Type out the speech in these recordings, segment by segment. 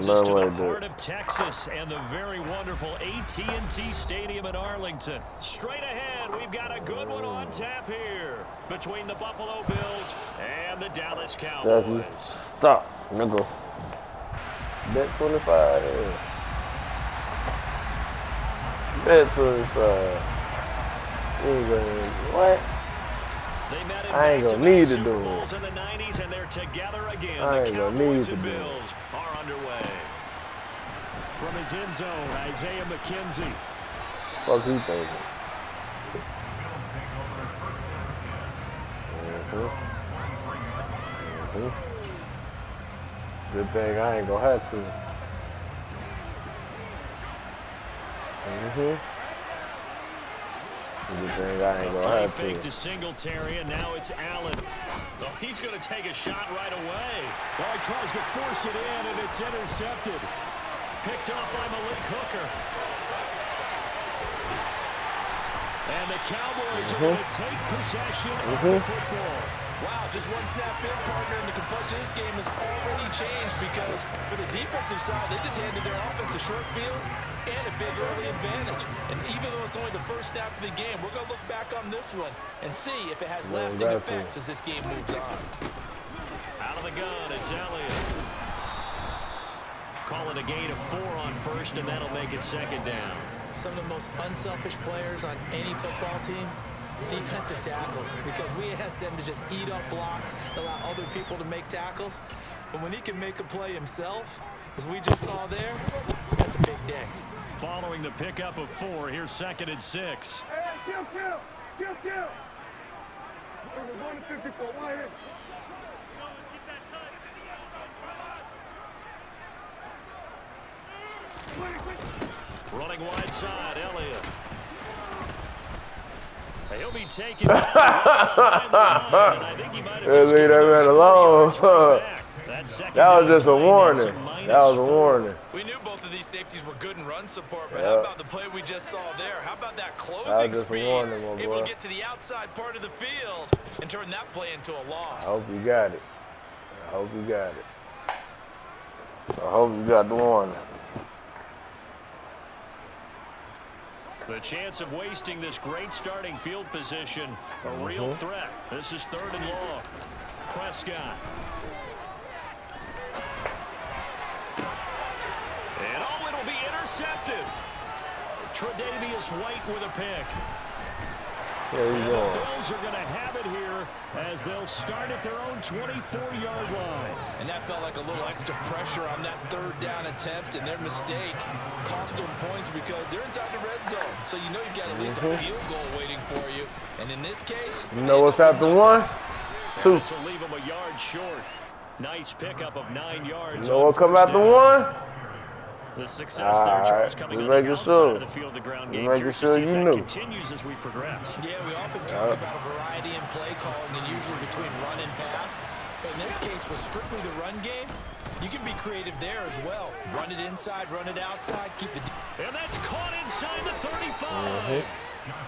brings us to the heart of Texas and the very wonderful AT&T Stadium in Arlington. Straight ahead, we've got a good one on tap here between the Buffalo Bills and the Dallas Cowboys. Stop, nigga. Bet 25. Bet 25. What? I ain't gonna need to do it. In the 90s, and they're together again. I ain't gonna need to do it. The Bills are underway. From his end zone, Isaiah McKenzie. Fuck you thinking? Good thing I ain't gonna have to. Good thing I ain't gonna have to. Fake to Singletary, and now it's Allen. Oh, he's going to take a shot right away. Well, he tries to force it in, and it's intercepted. Picked up by Malik Hooker. And the Cowboys are going to take possession of the football. Wow, just one snap in, partner, and the complexion of this game has already changed because for the defensive side, they just handed their offense a short field and a big early advantage. And even though it's only the first snap of the game, we're going to look back on this one and see if it has lasting effects as this game moves on. Out of the gun, it's Elliott. Call it a gain of 4 on first, and that'll make it second down. Some of the most unselfish players on any football team, defensive tackles, because we ask them to just eat up blocks, allow other people to make tackles. But when he can make a play himself, as we just saw there, that's a big day. Following the pickup of 4, here's 2nd and 6. Hey, kill. There's a 1 to 54, right here. Running wide side, Elliott. He'll be taken back behind the line, and I think he might have just leave that man alone. That was just a warning. That was a warning. We knew both of these safeties were good in run support, but how about the play we just saw there? How about that closing speed? Able to get to the outside part of the field and turn that play into a loss. I hope you got it. I hope you got the warning. The chance of wasting this great starting field position, a real threat. This is 3rd and long. Prescott. And it'll be intercepted. Tre'Davious White with a pick. There you go. The Bills are going to have it here as they'll start at their own 24-yard line. And that felt like a little extra pressure on that 3rd down attempt, and their mistake cost them points because they're inside the red zone. So you know you've got at least a field goal waiting for you. And in this case, you know what's after 1? 2. This will leave them a yard short. Nice pickup of 9 yards. You know what come after 1? The success there, Charles, coming on the outside of the field, the ground game. Sure you knew. Continues as we progress. Yeah, we often talk about a variety in play calling and usually between run and pass. But in this case, with strictly the run game, you can be creative there as well. Run it inside, run it outside, keep the... And that's caught inside the 35.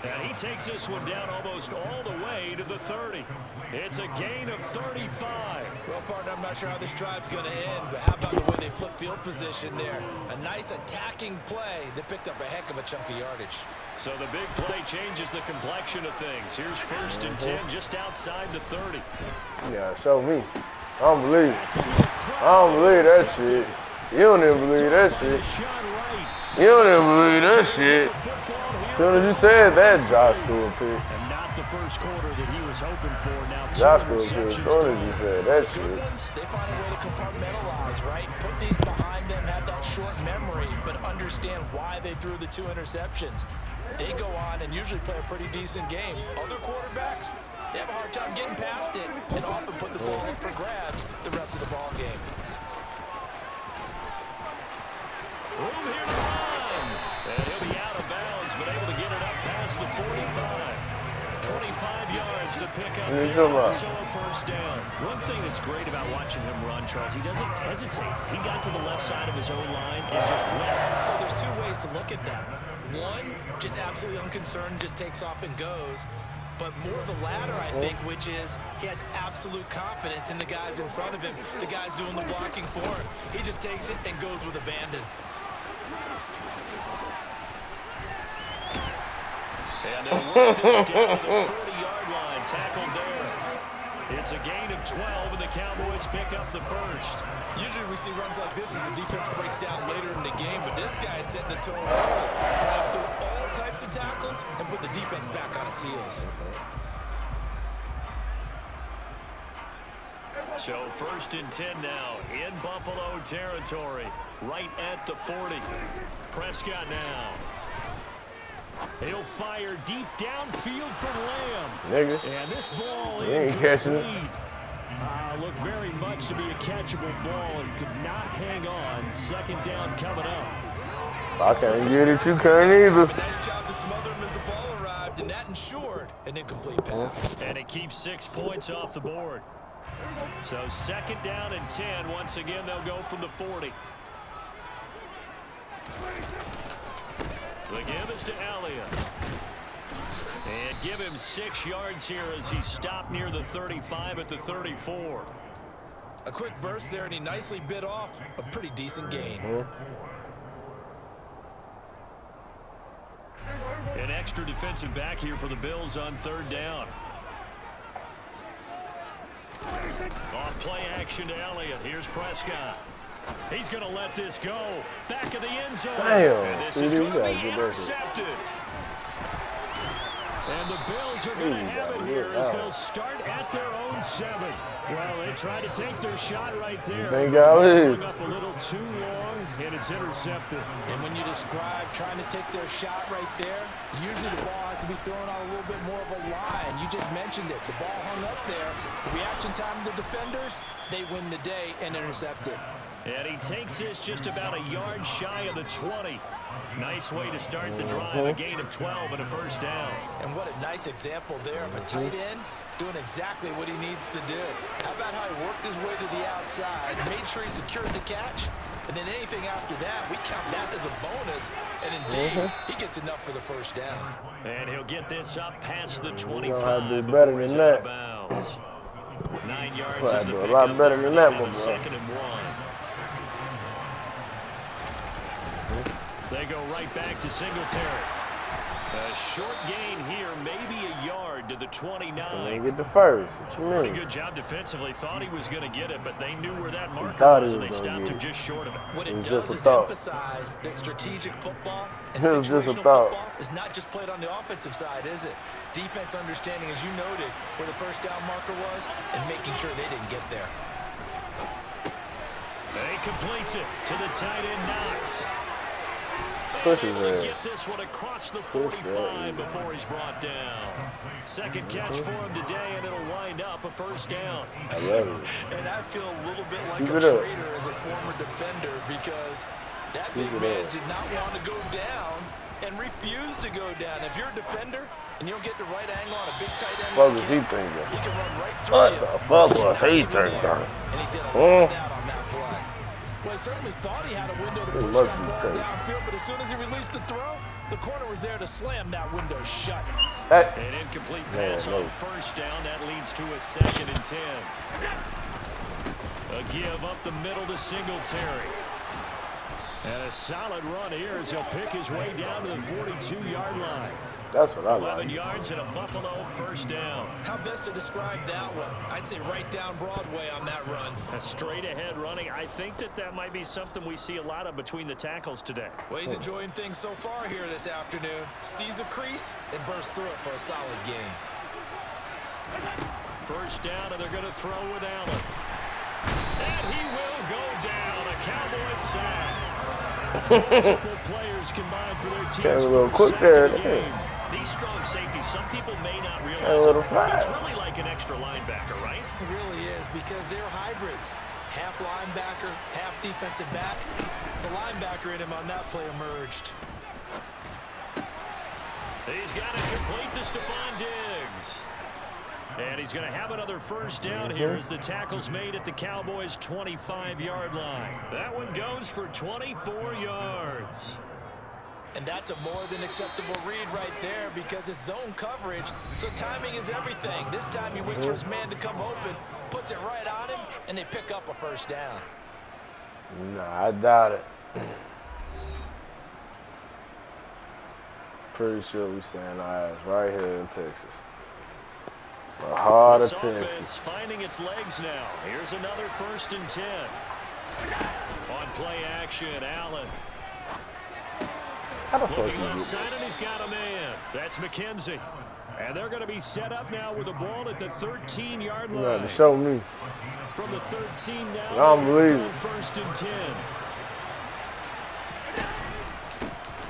And he takes this one down almost all the way to the 30. It's a gain of 35. Well, partner, I'm not sure how this drive's going to end, but how about the way they flip field position there? A nice attacking play that picked up a heck of a chunk of yardage. So the big play changes the complexion of things. Here's 1st and 10 just outside the 30. Yeah, show me. I don't believe that shit. You don't even believe that shit. You don't even believe that shit. As soon as you said that, Josh threw a pick. And not the first quarter that he was hoping for. Now Josh threw a pick as soon as you said that shit. They find a way to compartmentalize, right? Put these behind them, have that short memory, but understand why they threw the 2 interceptions. They go on and usually play a pretty decent game. Other quarterbacks, they have a hard time getting past it and often put the ball up for grabs the rest of the ball game. Room here to run. And he'll be out of bounds, but able to get it up past the 45. 25 yards to pick up there, so a 1st down. One thing that's great about watching him run, Charles, he doesn't hesitate. He got to the left side of his own line and just went. So there's 2 ways to look at that. One, just absolutely unconcerned, just takes off and goes. but more the latter, I think, which is he has absolute confidence in the guys in front of him, the guys doing the blocking for him. He just takes it and goes with abandon. And they'll work this down to the 40-yard line, tackled there. It's a gain of 12, and the Cowboys pick up the first. Usually we see runs like this as the defense breaks down later in the game, but this guy is setting the tone early, running through all types of tackles and put the defense back on its heels. So 1st and 10 now in Buffalo territory, right at the 40. Prescott now. He'll fire deep downfield from Lamb. Nigga. And this ball ain't catching it. Looked very much to be a catchable ball and could not hang on. 2nd down coming up. I can't get it. You can't either. Nice job to smother him as the ball arrived, and that ensured an incomplete pass. And it keeps 6 points off the board. So 2nd down and 10. Once again, they'll go from the 40. The give is to Elliott. And give him 6 yards here as he stopped near the 35 at the 34. A quick burst there, and he nicely bit off a pretty decent gain. An extra defensive back here for the Bills on 3rd down. Off play action to Elliott. Here's Prescott. He's going to let this go. Back of the end zone. Damn. And this is going to be intercepted. And the Bills are going to have it here as they'll start at their own 7. Well, they tried to take their shot right there. They got it. Up a little too long, and it's intercepted. And when you describe trying to take their shot right there, usually the ball has to be thrown on a little bit more of a line. You just mentioned it. The ball hung up there. The reaction time of the defenders, they win the day and intercept it. And he takes this just about a yard shy of the 20. Nice way to start the drive, a gain of 12 and a 1st down. And what a nice example there of a tight end doing exactly what he needs to do. How about how he worked his way to the outside, made sure he secured the catch, and then anything after that, we count that as a bonus. And indeed, he gets enough for the 1st down. And he'll get this up past the 25 better before he's than out of that. bounds. 9 yards is the A pickup. lot better than that, my bro. 2nd and 1. They go right back to Singletary. A short gain here, maybe a yard to the 29. They get the first. What you mean? Pretty good job defensively. Thought he was going to get it, but they knew where that marker thought was, he and they was gonna stopped get him it. just short of it. What It it was does just a is thought. emphasize that strategic football and It was just a situational thought. football is not just played on the offensive side, is it? Defense understanding, as you noted, where the 1st down marker was and making sure they didn't get there. He completes it to the tight end, Knox. Push his Able to ass. get this one across the Push 45 that. before he's brought down. 2nd catch for him today, and it'll wind up a 1st down. I love it. And I feel a little bit like Keep a it up. traitor as a former defender because that Keep big it man up. did not want to go down and refused to go down. If you're a defender and you don't get the right angle on a big tight end, What was like he him, thinking? he can run right through What you. the fuck was he Even there. thinking? And he did a lot of that on that play. Well, he certainly thought he had a window to He push must that be ball crazy. downfield, but as soon as he released the throw, the corner was there to slam that window shut. Hey. An incomplete Man, pass no. on 1st down. That leads to a 2nd and 10. A give up the middle to Singletary. And a solid run here as he'll pick his way down to the 42-yard line. That's what I 11 like. yards and a Buffalo 1st down. How best to describe that one? I'd say right down Broadway on that run. A straight-ahead running. I think that might be something we see a lot of between the tackles today. Well, he's enjoying things so far here this afternoon. Sees a crease and bursts through it for a solid gain. 1st down, and they're going to throw with Allen. And he will go down. A Cowboys sack. Multiple players combined for their teams. Got a little for quick sack there, of the didn't game. These strong safeties, some people may not Got a realize little it. fire. It's really like an extra linebacker, right? It really is because they're hybrids. Half linebacker, half defensive back. The linebacker in him on that play emerged. He's got it complete to Stephon Diggs. And he's going to have another 1st down here as the tackle's made at the Cowboys' 25-yard line. That one goes for 24 yards. And that's a more than acceptable read right there because it's zone coverage, so timing is everything. This time he waits for his man to come open, puts it right on him, and they pick up a first down. Nah, I doubt it. Pretty sure we stand our ass right here in Texas. The heart of This Texas. offense finding its legs now. Here's another 1st and 10. On play action, Allen. How the fuck Looking you left get side, and he's got a man. That's McKenzie. And they're going to be set up now with the ball at the 13-yard that? You have line. to show me. From the 13 now, I don't believe it. 1st and 10.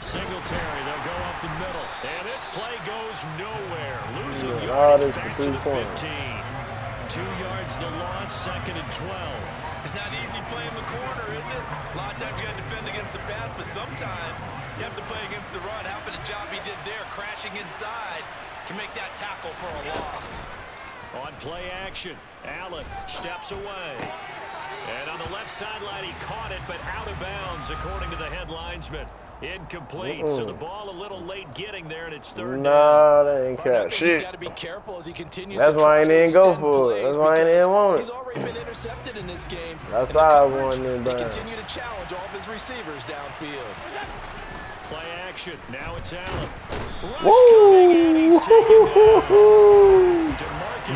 Singletary, they'll go up the middle. And this play goes nowhere. Losing yardage back to the 15. 2 yards the loss, 2nd and 12. It's not easy playing the corner, is it? A lot of times you got to defend against the pass, but sometimes you have to play against the run. How about the job he did there, crashing inside to make that tackle for a loss? On play action, Allen steps away. And on the left sideline, he caught it, but out of bounds, according to the head linesman. Incomplete, so the ball a little late getting there, and it's 3rd down. Nah, they ain't catch shit. He's got to be careful as he continues. That's why I didn't go for it. That's why I didn't want it. He's already been intercepted in this game. That's how I wanted it They done. continue to challenge all of his receivers downfield. Play action, now it's Allen. Woo!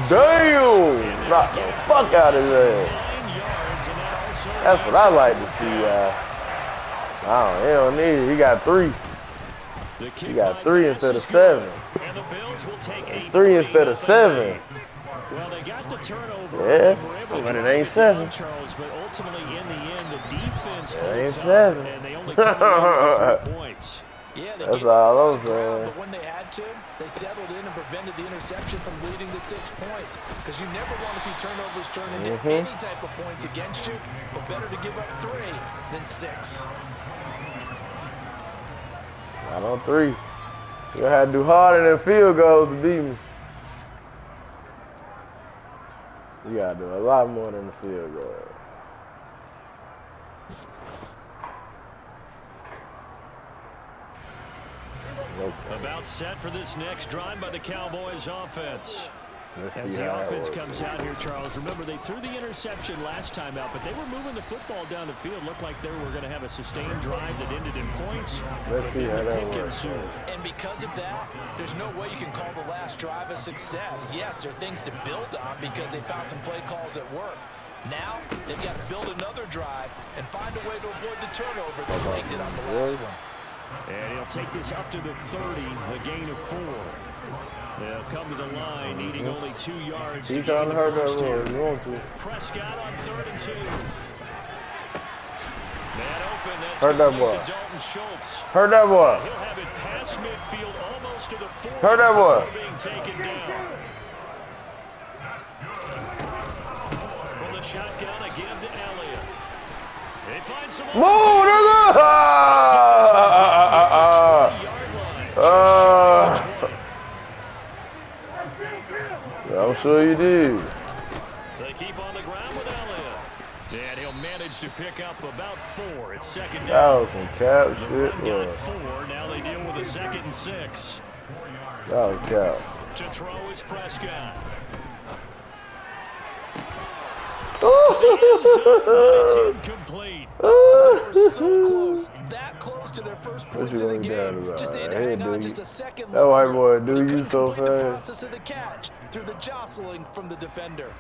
Damn! Knock the fuck out of there. That's what I like to see, Oh, he don't need it. He got 3. He got 3 instead of 7. 3 instead of 7. Well, they got the turnover. Yeah, but it ain't 7. Charles, but ultimately in the end, the defense It ain't holds up, 7. and they only come away with 3 points. Yeah, That's all I'm saying. But when they had to, they settled in and prevented the interception from leading to 6 points. Because you never want to see turnovers turn into any type of points against you. But better to give up 3 than 6. Not on 3. You had to do harder than field goals to beat me. You gotta do a lot more than the field goal. Okay. About set for this next drive by the Cowboys offense. As See the how offense that comes out here, Charles, remember they threw the interception last time out, but they were moving the football down the field. Looked like they were going to have a sustained drive that ended in points. Let's see how that works. And because of that, there's no way you can call the last drive a success. Yes, there are things to build on because they found some play calls at work. Now, they've got to build another drive and find a way to avoid the turnover that they did on the last one. And he'll take this up to the 30, a gain of 4. They'll come to the line, needing only 2 yards to gain the first here. Prescott on 3rd and 2. That open, that's Heard that complete boy. to Dalton Schultz. Heard that boy. He'll have it past midfield, almost to the 40. Heard that boy. Before being taken down. From the shotgun, a give to Elliott. They find some. Move, nigga! I'm sure you did. They keep on the ground with Elliott. And he'll manage to pick up about 4. It's 2nd down. That was some cap The shit, run bro. got 4. Now they deal with a 2nd and 6. That was cap. To throw is Prescott. It's incomplete. They were so close, that close to their first What points you of the gonna do game. about Just it? need to Hey, hang on dude. just a second That white longer. boy do But he you couldn't so complete the fast. process of the catch through the jostling from the defender.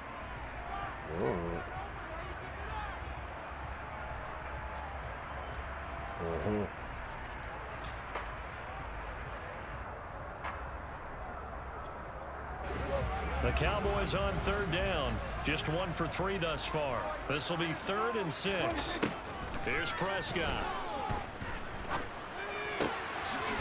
The Cowboys on 3rd down. Just 1 for 3 thus far. This will be 3rd and 6. Here's Prescott.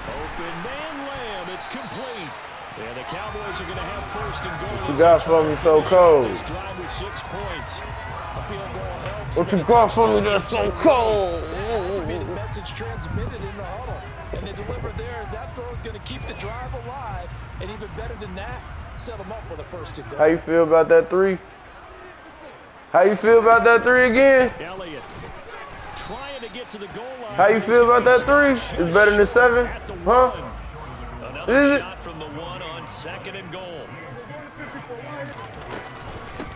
Open man Lamb. It's complete. And the Cowboys are going to have 1st and goal. You got for me so cold. This drive with 6 points. A field goal helps. What you got for me that's so cold? That would be the message transmitted in the huddle. And they deliver there as that throw is going to keep the drive alive. And even better than that, set them up with a 1st and goal. How you feel about that 3? How you feel about that 3 again? Elliott trying to get to the goal line. How you feel about that 3? It's better than 7? Huh? Another Is it? shot from the 1 on 2nd and goal.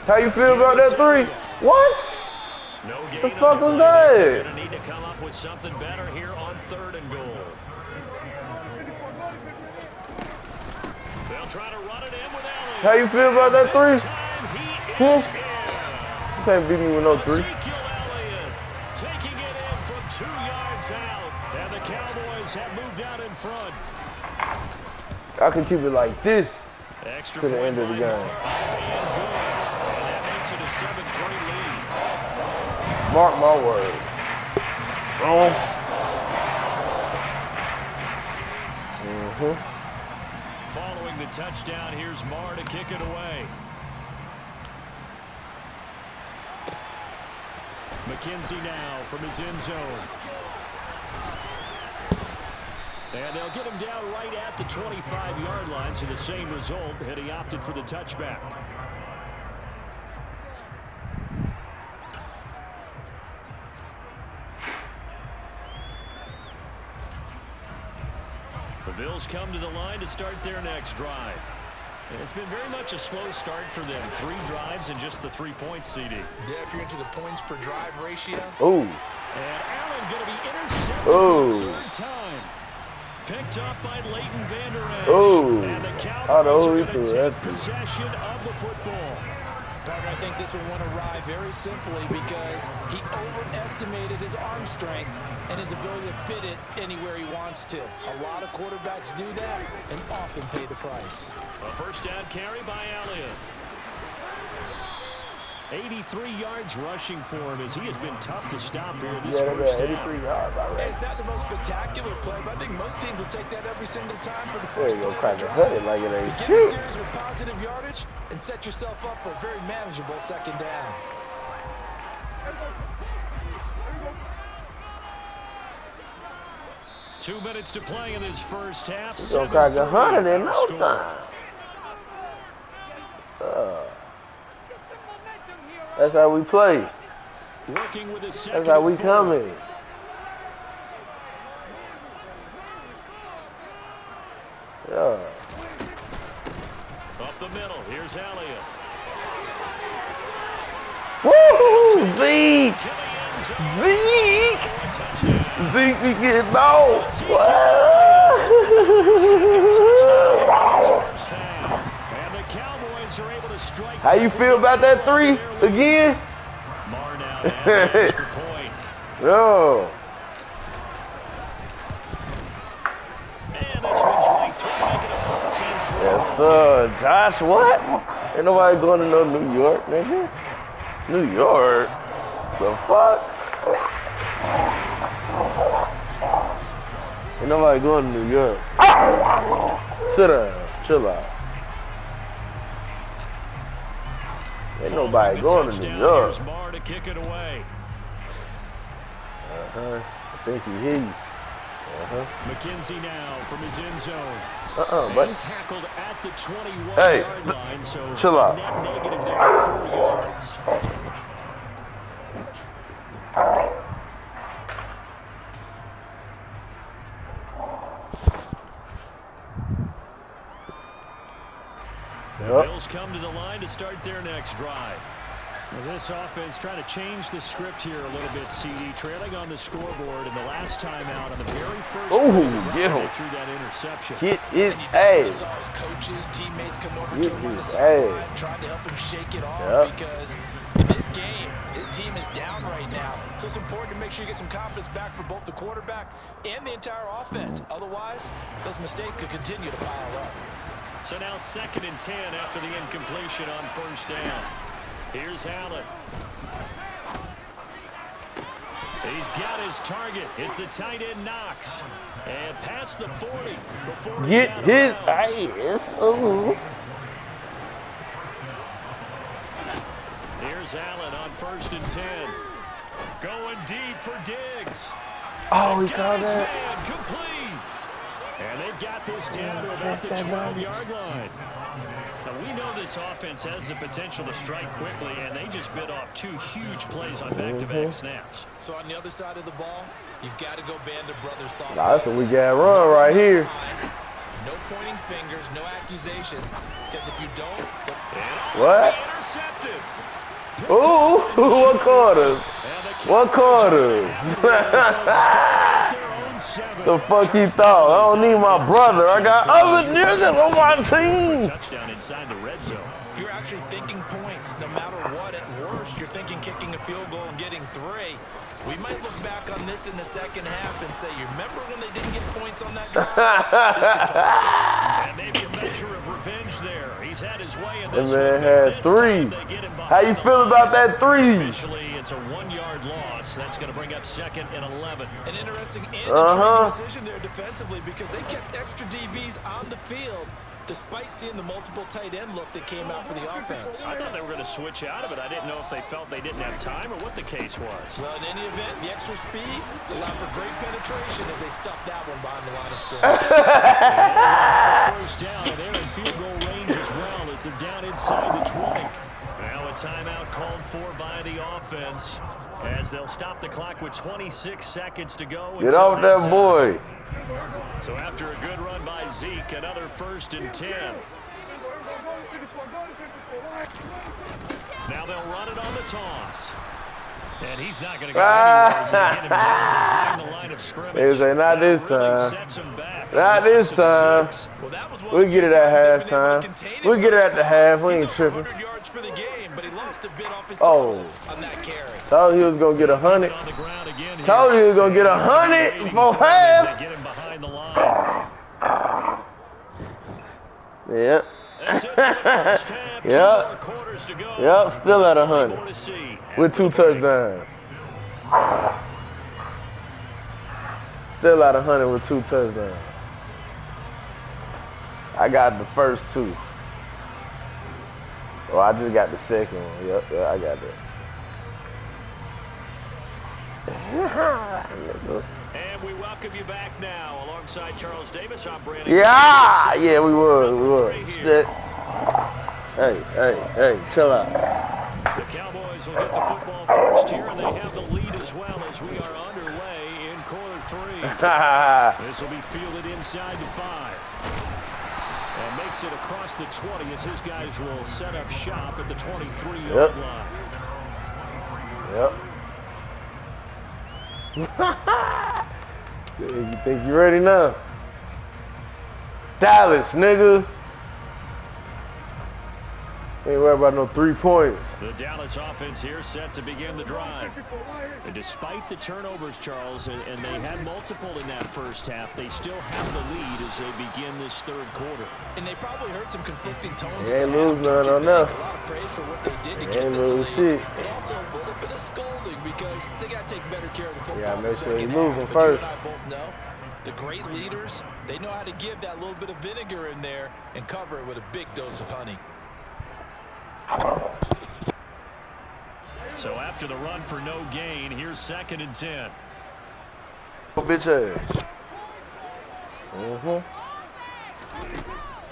How you feel about that 3? What? No gain The on fuck was play. They're that? going to need to come up with something better here on 3rd and goal. They'll try to run it in with Elliott. How you feel about that 3? This time he is in. You can't beat me with no 3. Ezekiel Elliott taking it in from 2 yards out. And the Cowboys have moved out in front. I can keep it like this Extra to the point end of the by game. Mark. And good. And that makes it a 7-3 lead. Mark my words. Following the touchdown, here's Marr to kick it away. McKenzie now from his end zone. And they'll get him down right at the 25-yard line, so the same result had he opted for the touchback. The Bills come to the line to start their next drive. And it's been very much a slow start for them. 3 drives and just the 3 points, CD. Yeah, if you're into the points per drive ratio. Ooh. And Allen going to be intercepted Ooh. for the 3rd time. Picked up by Leighton Vander Esch. Ooh. And the I'd Cowboys are always going to do take that. possession of the football. Partner, I think this will want to ride very simply because he overestimated his arm strength and his ability to fit it anywhere he wants to. A lot of quarterbacks do that and often pay the price. A first down carry by Elliott. 83 yards rushing for him as he has been tough to stop here this Yeah, first they half. 83 yards already. It's not the most spectacular play, but I think most teams will take that every single time for the There first you go, play crack of the a drive. hoodie like it ain't Begin the shit. series with positive yardage and set yourself up for a very manageable 2nd down. 2 minutes to play in this first half. We're gonna crack 100 in no Score. time. That's how we play. Working with his That's second how we and 4. coming. Yeah. Up the middle. Here's Elliott. Woo! Zeke! To the end zone. Zeke! Touchdown. Zeke be getting old. First half. And the Cowboys are able to strike. How you feel about that 3 again? Marr now to have an extra point. Yo. And this one's right through, making it 14-3. Yes, sir. Josh, what? Ain't nobody going to no New York, nigga. New York? The fuck? Ain't nobody going to New York. Sit down. Chill out. Ain't nobody going to New York. Here's Marr to kick it away. I think he hear you. McKenzie now from his end zone. Buddy. And tackled at the 21-yard Hey, line, so chill out. net negative there, 4 yards. The Bills come to the line to start their next drive. Well, this offense trying to change the script here a little bit, CD. Trailing on the scoreboard, and the last time out on the very first Ooh, play of the get drive, him. they threw that interception. Get his And you ass. saw his coaches, teammates come over Get to him on the his sideline, ass. trying to help him shake it off Yep. because in this game, his team is down right now. So it's important to make sure you get some confidence back for both the quarterback and the entire offense. Otherwise, those mistakes could continue to pile up. So now 2nd and 10 after the incompletion on first down. Here's Allen. He's got his target. It's the tight end Knox. And past the 40 before Get out of his bounds. ass. Ooh. Here's Allen on 1st and 10. Going deep for Diggs. Oh, he Got called his that. man complete. And they've got this down to about the 12-yard line. Now, we know this offense has the potential to strike quickly, and they just bit off 2 huge plays on back-to-back snaps. So on the other side of the ball, you've got to go Band of Brothers thought Nah, that's process. a weak-ass run right here. No pointing fingers, no accusations, because if you don't... What? Ooh, what quarters? What quarters? The fuck he thought? I don't need my brother. I got other niggas on my team. Touchdown inside the red zone. You're actually thinking points. No matter what, at worst, you're thinking kicking a field goal and getting 3. We might look back on this in the second half and say, you remember when they didn't get points on that drive? This could cost them. And maybe a measure of revenge there. He's had his way in this man one, had 3. How you feel about that 3? Officially, it's a 1-yard loss. That's going to bring up 2nd and 11. An interesting and intriguing decision there defensively because they kept extra DBs on the field despite seeing the multiple tight end look that came out for the offense. I thought they were going to switch out of it. I didn't know if they felt they didn't have time or what the case was. Well, in any event, the extra speed allowed for great penetration as they stuffed that one behind the line of scrimmage. First down, and they're in field goal range as well as they're down inside the 20. Now a timeout called for by the offense as they'll stop the clock with 26 seconds to go. Get off that boy. So after a good run by Zeke, another 1st and 10. Now they'll run it on the toss. And he's not going to go anywhere as they get him down behind the line of scrimmage. They say, not this time. Not this time. Well, We get it at halftime. We get it at the half. We ain't tripping. Yards for the game, but he lost a bit off his Oh. on that carry. Told you he was going to get 100. Told you he was going to get 100 before half. Get him behind the line. Yep. That's it for the first half. 2 more quarters to go. Yep, still at 100 with 2 touchdowns. Still at 100 with 2 touchdowns. I got the first 2. Oh, I just got the second one. Yep, I got that. And we welcome you back now alongside Charles Davis. I'm Brandon. Yeah, we would. Shit. Hey, chill out. The Cowboys will get the football first here, and they have the lead as well as we are underway in quarter 3. This will be fielded inside the 5. And makes it across the 20 as his guys will set up shop at the 23-yard line. Yep. You think you ready now? Dallas, nigga. Ain't worried about no 3 points. The Dallas offense here set to begin the drive. And despite the turnovers, Charles, and they had multiple in that first half, they still have the lead as they begin this 3rd quarter. And they probably heard some conflicting tones. They ain't lose none on them. A lot of praise for what they did to They get ain't this lose lead, shit. but also a little bit of scolding because they got to take better care of the football. Yeah, in make the sure you second move half. them But first. you and I both know the great leaders, they know how to give that little bit of vinegar in there and cover it with a big dose of honey. So after the run for no gain, here's 2nd and 10. Bitch ass.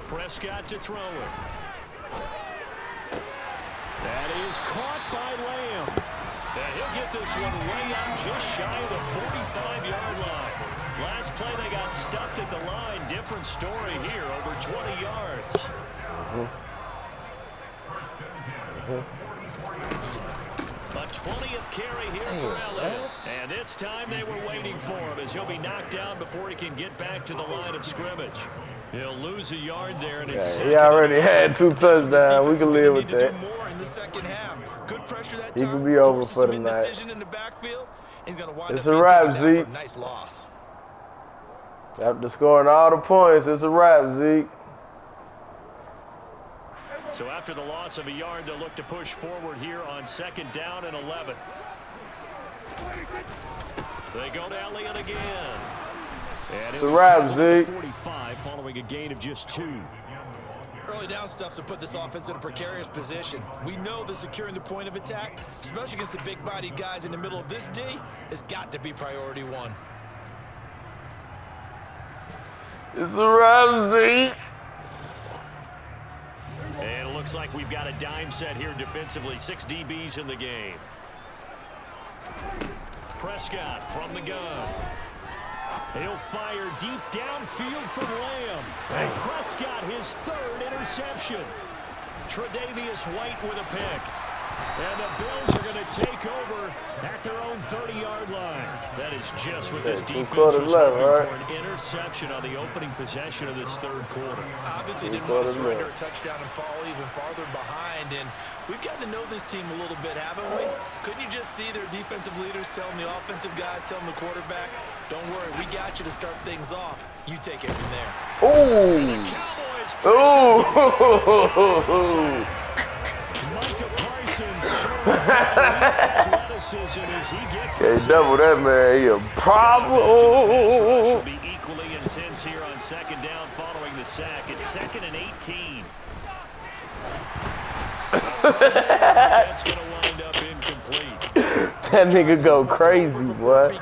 Prescott to throw it. That is caught by Lamb. And he'll get this one way out just shy of the 45-yard line. Last play they got stuffed at the line. Different story here, over 20 yards. A 20th carry here for Elliott. And this time they were waiting for him as he'll be knocked down before he can get back to the line of scrimmage. He'll lose a yard there, and it's He already had 2 touchdowns. We can live with that. Good pressure that He time. can be over Forces for some the night. indecision in the backfield. He's gonna wind It's up a being wrap, taken down for Zeke. a nice loss. After scoring all the points, it's a wrap, Zeke. So after the loss of a yard, they'll look to push forward here on 2nd down and 11. They go to Elliott again. And It's a wrap, Zeke. 45 following a gain of just 2. Early down stuff's to put this offense in a precarious position. We know that securing the point of attack, especially against the big-bodied guys in the middle of this D, has got to be priority 1. It's a wrap, Zeke. And looks like we've got a dime set here defensively. 6 DBs in the game. Prescott from the gun. He'll fire deep downfield from Lamb. And Prescott, his 3rd interception. Tre'Davious White with a pick. And the Bills are going to take over at their own 30-yard line. That is just what this defense was hoping for, an interception on the opening possession of this 3rd quarter. Obviously didn't want to surrender a touchdown and fall even farther behind. And we've gotten to know this team a little bit, haven't we? Couldn't you just see their defensive leaders telling the offensive guys, telling the quarterback, don't worry, we got you to start things off. You take it from there. Can't double that, man. He a problem. Will be equally intense here on 2nd down following the sack. It's 2nd and 18. That's going to wind up incomplete. That nigga go crazy, boy.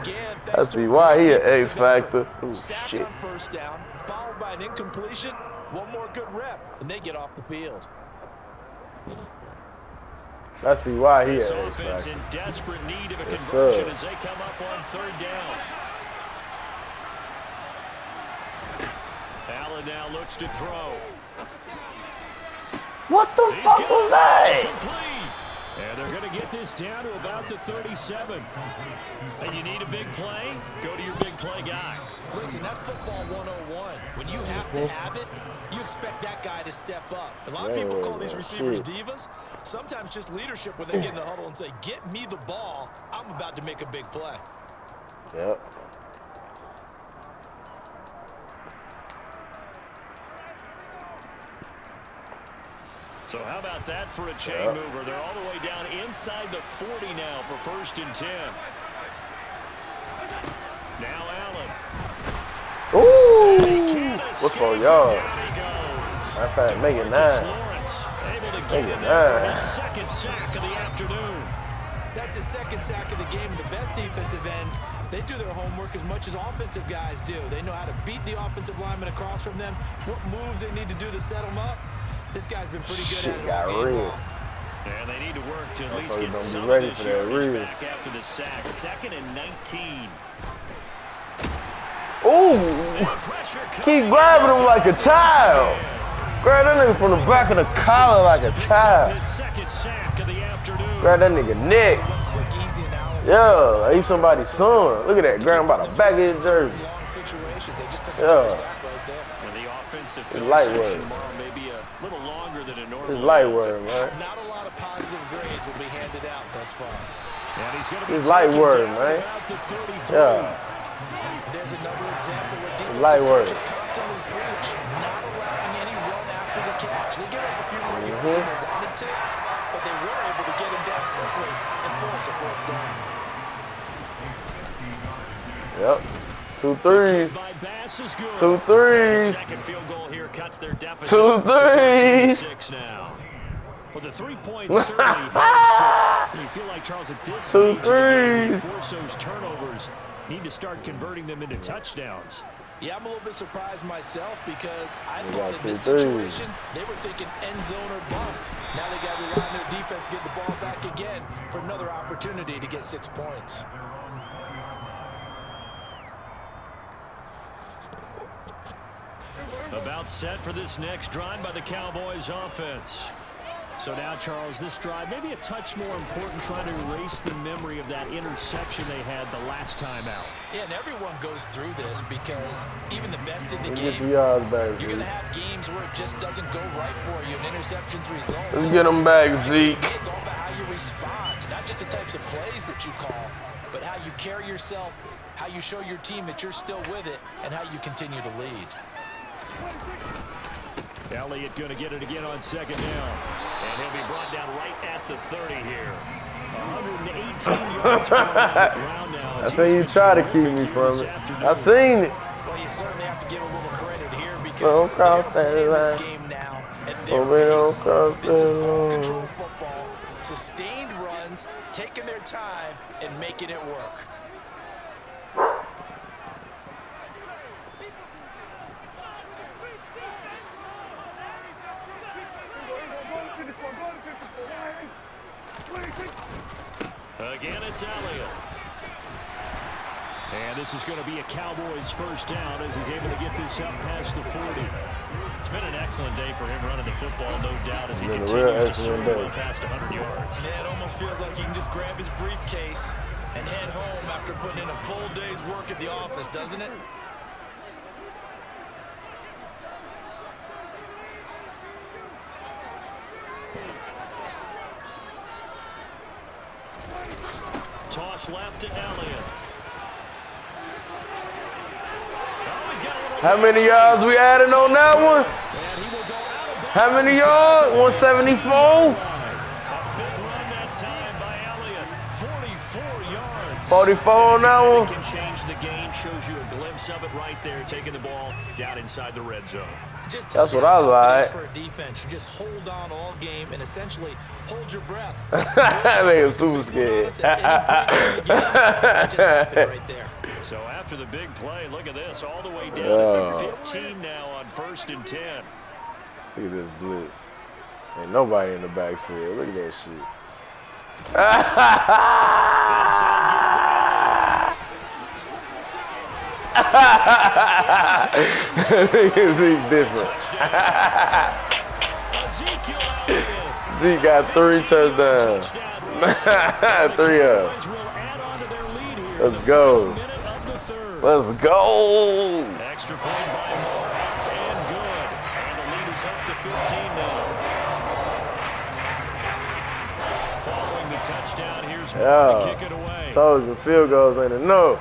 I see why he an X factor. Ooh, shit. On 1st down, followed by an incompletion. One more good rep, and they get off the field. I see why he This an X offense factor. in desperate need of a conversion as they come up on 3rd down. Allen now looks to throw. What the fuck was that? Complete. And they're going to get this down to about the 37. And you need a big play? Go to your big play guy. Listen, that's football 101. When you have to have it, you expect that guy to step up. A lot of people call these receivers divas. Sometimes just leadership when they get in the huddle and say, get me the ball. I'm about to make a big play. Yep. So how about that for a chain mover? They're all the way down inside the 40 now for 1st and 10. Now Allen. Ooh! What's for y'all? Matter of fact, make it 9. Make it 9. 2nd sack of the afternoon. That's his 2nd sack of the game. The best defensive ends, they do their homework as much as offensive guys do. They know how to beat the offensive lineman across from them, what moves they need to do to set them up. This guy's been pretty good at it all game long. And they need to work to at least get some of this yardage back after the sack. 2nd and 19. Ooh! Keep grabbing him like a child. Grab that nigga from the back of the collar like a child. Grab that nigga neck. Yeah, he's somebody's son. Look at that. Grab him by the back of his jersey. Yeah. It's light work. It's light work, man. Not a lot of positive grades will be handed out thus far. It's light work, man. Yeah. There's another example where defensive light work. coaches constantly preach not allowing any run after the catch. They give up a few more yards than they wanted to, but they were able to get him down quickly and force a 4th down. Yep. 2 threes. 2 threes. Second field goal here cuts their deficit 2 threes. to 14-6 now. Well, the 3 points certainly helps, but you feel like, Charles, at this stage, threes. force those turnovers, need to start converting them into touchdowns. Yeah, I'm a little bit surprised myself because I They thought got in this 2 threes. situation they were thinking end zone or bust. Now they got to rely on their defense, get the ball back again for another opportunity to get 6 points. About set for this next drive by the Cowboys offense. So now, Charles, this drive maybe a touch more important, trying to erase the memory of that interception they had the last time out. Yeah, and everyone goes through this because even the best in the game, Get your yards back, you're going to Zeke. have games where it just doesn't go right for you and interceptions result. Let's get them back, Zeke. It's all about how you respond, not just the types of plays that you call, but how you carry yourself, how you show your team that you're still with it, and how you continue to lead. Elliott going to get it again on 2nd down. And he'll be brought down right at the 30 here. 118 yards from the ground now. I think you try to keep me from it. I seen it. Well, you certainly have to give a little credit here because Don't cross they're playing that this line. game now at Oh, their man, don't pace. cross This is that ball line. control football, sustained runs, taking their time, and making it work. It's Elliott. And this is going to be a Cowboys first down as he's able to get this up past the 40. It's been an excellent day for him running the football, no doubt, as he continues to soar well past 100 yards. Yeah, it almost feels like he can just grab his briefcase and head home after putting in a full day's work at the office, doesn't it? Toss left to Elliott. How many yards we adding on that one? How many yards? 174? A big run that time by Elliott. 44 yards. 44 on that one? Can change the game. Shows you a glimpse of it right there, taking the ball down inside the red zone. Just that's what I like. For a defense, you just hold on all game and essentially hold your breath. That nigga super scared. Just happened right there. So after the big play, look at this, all the way down at the 15 now on 1st and 10. Look at this blitz. Ain't nobody in the backfield. Look at that shit. Zeke's different. Zeke got 3 touchdowns. 3 of them. Let's go. Let's go. Extra point by Moore, and good. And the lead is up to 15 now. Following the touchdown, here's Moore to kick it away. Told you field goals ain't enough.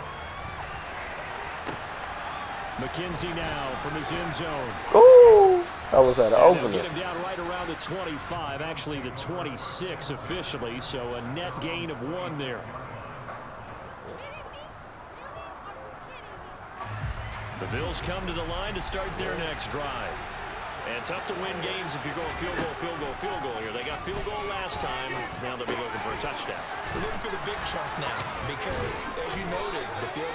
McKenzie now from his end zone. Ooh, I was at an opener. Get him down right around the 25, actually the 26 officially, so a net gain of 1 there. The Bills come to the line to start their next drive. And tough to win games if you're going field goal, field goal, field goal here. They got field goal last time. Now they'll be looking for a touchdown. We're looking for the big chunk now because, as you noted, the field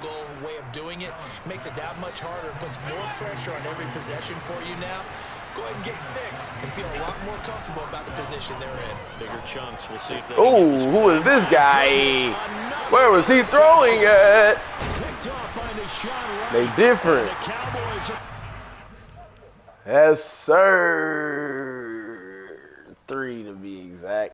goal way of doing it makes it that much harder and puts more pressure on every possession for you now. Go ahead and get 6 and feel a lot more comfortable about the position they're in. Bigger chunks. We'll see if they ooh, who is this guy? Where was he throwing at? They different. Yes, sir. 3 to be exact.